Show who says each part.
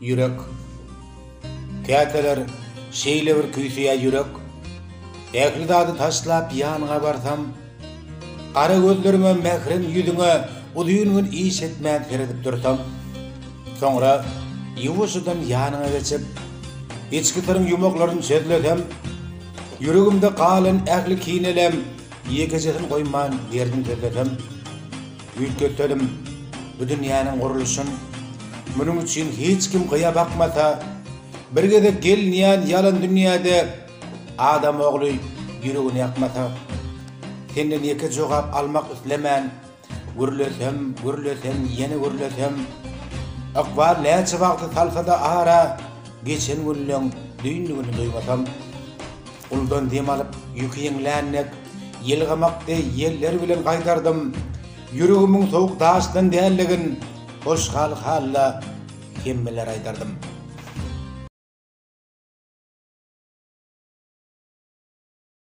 Speaker 1: yürek. Käteler şeýle bir küýsüýe yürek. Ähli dady taşlap ýanyňa barsam, gara gözlerime mährem ýüzüňe udyýun iş etmän feredip dursam, soňra ýuwuşydan ýanyňa geçip, içkilerin yumaklaryny sözlesem, yüregimde galan ähli kinelem, ýekejetin goýman derdim sözlesem, üýtgetdim bu dünýäniň gurulşyny. Munuň üçin hiç kim gyýa bakmasa, birgede gelnýän ýalan dünýäde adam ogly yüregini ýakmasa, senden ýeke jogap almak islemän, gürlesem, ýene gürlesem, akbar näçe wagty salsa-da ara, geçen günleň düýnligini duýmasam, uldan dem alyp ýükiýenlännek, ýelgamakdy ýelleri bilen gaýdardım, yüregimiň sowuk daşdan dälligin, hoş hal halla kemmeler aýdardım.